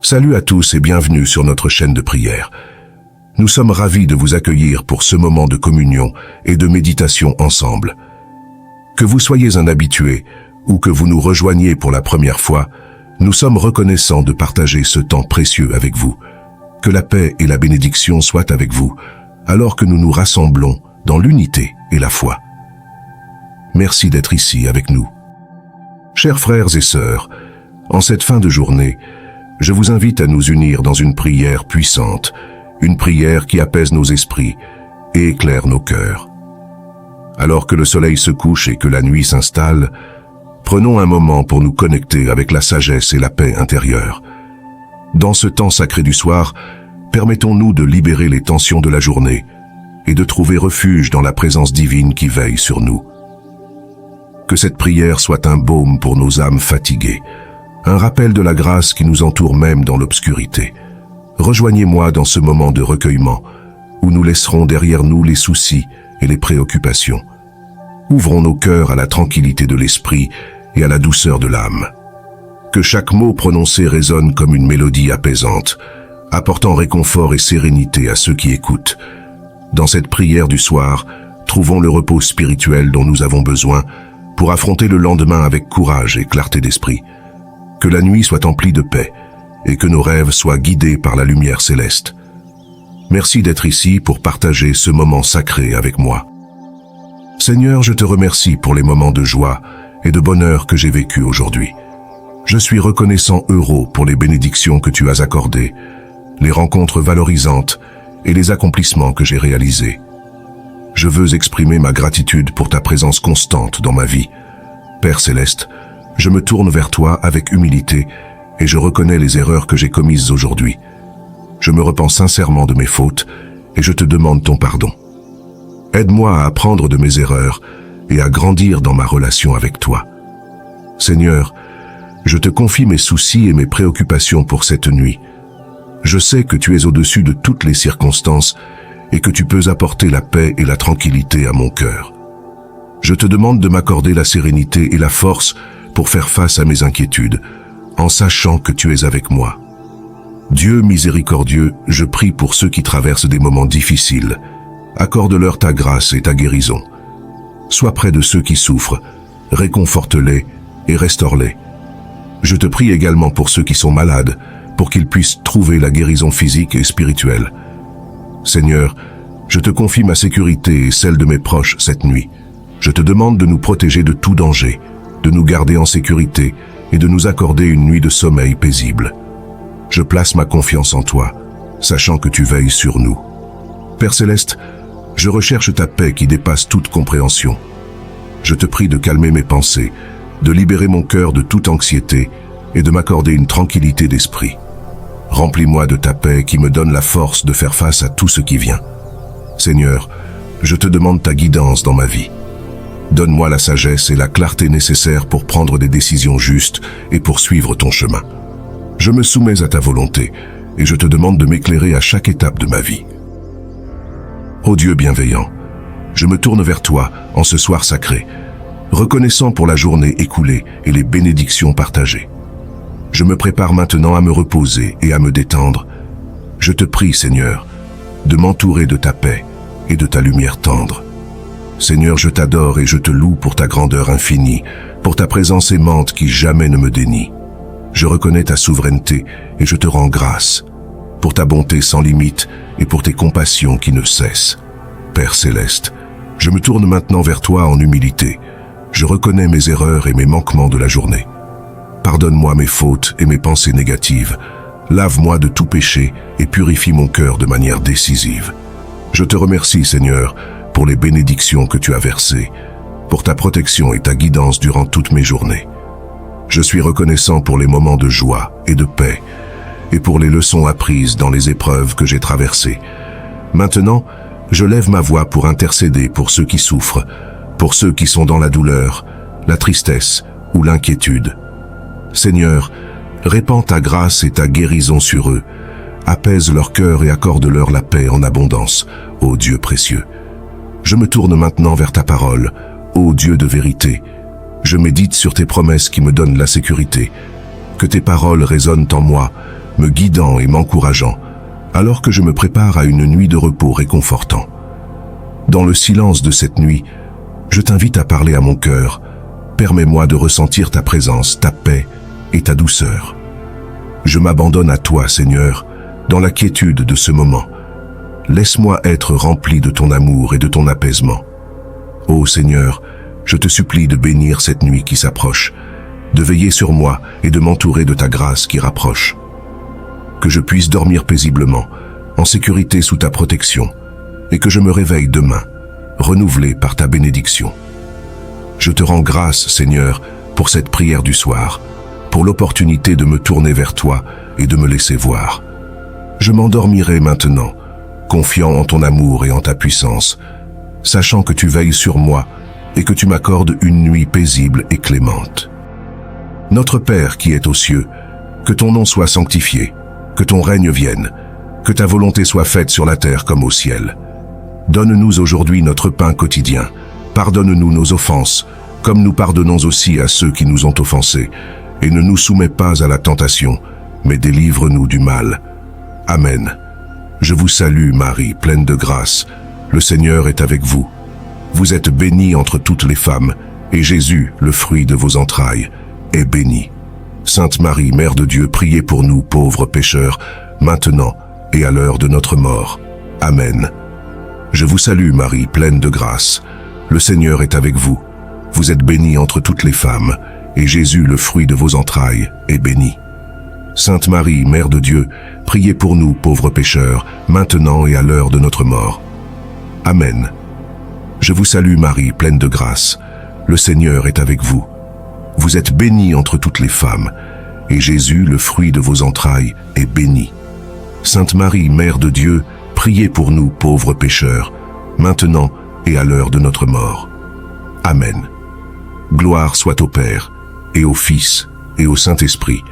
Salut à tous et bienvenue sur notre chaîne de prière. Nous sommes ravis de vous accueillir pour ce moment de communion et de méditation ensemble. Que vous soyez un habitué ou que vous nous rejoigniez pour la première fois, nous sommes reconnaissants de partager ce temps précieux avec vous. Que la paix et la bénédiction soient avec vous, alors que nous nous rassemblons dans l'unité et la foi. Merci d'être ici avec nous. Chers frères et sœurs, en cette fin de journée, je vous invite à nous unir dans une prière puissante, une prière qui apaise nos esprits et éclaire nos cœurs. Alors que le soleil se couche et que la nuit s'installe, prenons un moment pour nous connecter avec la sagesse et la paix intérieure. Dans ce temps sacré du soir, permettons-nous de libérer les tensions de la journée et de trouver refuge dans la présence divine qui veille sur nous. Que cette prière soit un baume pour nos âmes fatiguées, un rappel de la grâce qui nous entoure même dans l'obscurité. Rejoignez-moi dans ce moment de recueillement, où nous laisserons derrière nous les soucis et les préoccupations. Ouvrons nos cœurs à la tranquillité de l'esprit et à la douceur de l'âme. Que chaque mot prononcé résonne comme une mélodie apaisante, apportant réconfort et sérénité à ceux qui écoutent. Dans cette prière du soir, trouvons le repos spirituel dont nous avons besoin pour affronter le lendemain avec courage et clarté d'esprit. Que la nuit soit emplie de paix et que nos rêves soient guidés par la lumière céleste. Merci d'être ici pour partager ce moment sacré avec moi. Seigneur, je te remercie pour les moments de joie et de bonheur que j'ai vécus aujourd'hui. Je suis reconnaissant heureux pour les bénédictions que tu as accordées, les rencontres valorisantes et les accomplissements que j'ai réalisés. Je veux exprimer ma gratitude pour ta présence constante dans ma vie. Père céleste, je me tourne vers toi avec humilité et je reconnais les erreurs que j'ai commises aujourd'hui. Je me repens sincèrement de mes fautes et je te demande ton pardon. Aide-moi à apprendre de mes erreurs et à grandir dans ma relation avec toi. Seigneur, je te confie mes soucis et mes préoccupations pour cette nuit. Je sais que tu es au-dessus de toutes les circonstances et que tu peux apporter la paix et la tranquillité à mon cœur. Je te demande de m'accorder la sérénité et la force pour faire face à mes inquiétudes, en sachant que tu es avec moi. Dieu miséricordieux, je prie pour ceux qui traversent des moments difficiles. Accorde-leur ta grâce et ta guérison. Sois près de ceux qui souffrent, réconforte-les et restaure-les. Je te prie également pour ceux qui sont malades, pour qu'ils puissent trouver la guérison physique et spirituelle. Seigneur, je te confie ma sécurité et celle de mes proches cette nuit. Je te demande de nous protéger de tout danger, de nous garder en sécurité et de nous accorder une nuit de sommeil paisible. Je place ma confiance en toi, sachant que tu veilles sur nous. Père céleste, je recherche ta paix qui dépasse toute compréhension. Je te prie de calmer mes pensées, de libérer mon cœur de toute anxiété et de m'accorder une tranquillité d'esprit. Remplis-moi de ta paix qui me donne la force de faire face à tout ce qui vient. Seigneur, je te demande ta guidance dans ma vie. Donne-moi la sagesse et la clarté nécessaires pour prendre des décisions justes et pour suivre ton chemin. Je me soumets à ta volonté et je te demande de m'éclairer à chaque étape de ma vie. Ô Dieu bienveillant, je me tourne vers toi en ce soir sacré, reconnaissant pour la journée écoulée et les bénédictions partagées. Je me prépare maintenant à me reposer et à me détendre. Je te prie, Seigneur, de m'entourer de ta paix et de ta lumière tendre. Seigneur, je t'adore et je te loue pour ta grandeur infinie, pour ta présence aimante qui jamais ne me dénie. Je reconnais ta souveraineté et je te rends grâce, pour ta bonté sans limite et pour tes compassions qui ne cessent. Père céleste, je me tourne maintenant vers toi en humilité. Je reconnais mes erreurs et mes manquements de la journée. Pardonne-moi mes fautes et mes pensées négatives. Lave-moi de tout péché et purifie mon cœur de manière décisive. Je te remercie, Seigneur, pour les bénédictions que tu as versées, pour ta protection et ta guidance durant toutes mes journées. Je suis reconnaissant pour les moments de joie et de paix, et pour les leçons apprises dans les épreuves que j'ai traversées. Maintenant, je lève ma voix pour intercéder pour ceux qui souffrent, pour ceux qui sont dans la douleur, la tristesse ou l'inquiétude. Seigneur, répands ta grâce et ta guérison sur eux, apaise leur cœur et accorde-leur la paix en abondance, ô Dieu précieux. Je me tourne maintenant vers ta parole, ô Dieu de vérité. Je médite sur tes promesses qui me donnent la sécurité. Que tes paroles résonnent en moi, me guidant et m'encourageant, alors que je me prépare à une nuit de repos réconfortant. Dans le silence de cette nuit, je t'invite à parler à mon cœur. Permets-moi de ressentir ta présence, ta paix et ta douceur. Je m'abandonne à toi, Seigneur, dans la quiétude de ce moment. Laisse-moi être rempli de ton amour et de ton apaisement. Ô Seigneur, je te supplie de bénir cette nuit qui s'approche, de veiller sur moi et de m'entourer de ta grâce qui rapproche. Que je puisse dormir paisiblement, en sécurité sous ta protection, et que je me réveille demain, renouvelé par ta bénédiction. Je te rends grâce, Seigneur, pour cette prière du soir, pour l'opportunité de me tourner vers toi et de me laisser voir. Je m'endormirai maintenant, confiant en ton amour et en ta puissance, sachant que tu veilles sur moi et que tu m'accordes une nuit paisible et clémente. Notre Père qui es aux cieux, que ton nom soit sanctifié, que ton règne vienne, que ta volonté soit faite sur la terre comme au ciel. Donne-nous aujourd'hui notre pain quotidien. Pardonne-nous nos offenses, comme nous pardonnons aussi à ceux qui nous ont offensés, et ne nous soumets pas à la tentation, mais délivre-nous du mal. Amen. Je vous salue, Marie, pleine de grâce. Le Seigneur est avec vous. Vous êtes bénie entre toutes les femmes, et Jésus, le fruit de vos entrailles, est béni. Sainte Marie, Mère de Dieu, priez pour nous, pauvres pécheurs, maintenant et à l'heure de notre mort. Amen. Je vous salue, Marie, pleine de grâce. Le Seigneur est avec vous. Vous êtes bénie entre toutes les femmes, et Jésus, le fruit de vos entrailles, est béni. Sainte Marie, Mère de Dieu, priez pour nous, pauvres pécheurs, maintenant et à l'heure de notre mort. Amen. Je vous salue, Marie, pleine de grâce. Le Seigneur est avec vous. Vous êtes bénie entre toutes les femmes, et Jésus, le fruit de vos entrailles, est béni. Sainte Marie, Mère de Dieu, priez pour nous, pauvres pécheurs, maintenant et à l'heure de notre mort. Amen. Gloire soit au Père, et au Fils, et au Saint-Esprit,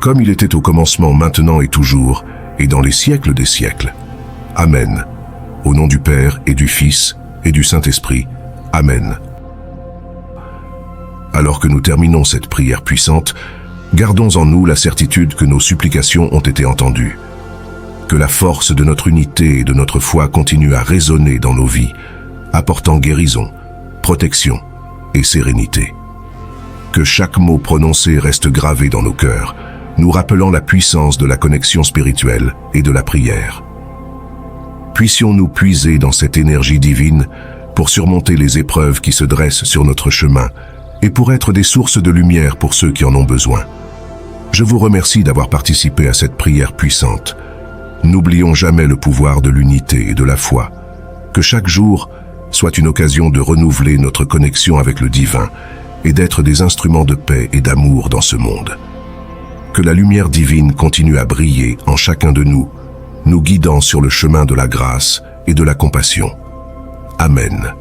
comme il était au commencement, maintenant et toujours, et dans les siècles des siècles. Amen. Au nom du Père, et du Fils, et du Saint-Esprit. Amen. Alors que nous terminons cette prière puissante, gardons en nous la certitude que nos supplications ont été entendues. Que la force de notre unité et de notre foi continue à résonner dans nos vies, apportant guérison, protection et sérénité. Que chaque mot prononcé reste gravé dans nos cœurs, nous rappelant la puissance de la connexion spirituelle et de la prière. Puissions-nous puiser dans cette énergie divine pour surmonter les épreuves qui se dressent sur notre chemin et pour être des sources de lumière pour ceux qui en ont besoin. Je vous remercie d'avoir participé à cette prière puissante. N'oublions jamais le pouvoir de l'unité et de la foi. Que chaque jour soit une occasion de renouveler notre connexion avec le divin et d'être des instruments de paix et d'amour dans ce monde. Que la lumière divine continue à briller en chacun de nous, nous guidant sur le chemin de la grâce et de la compassion. Amen.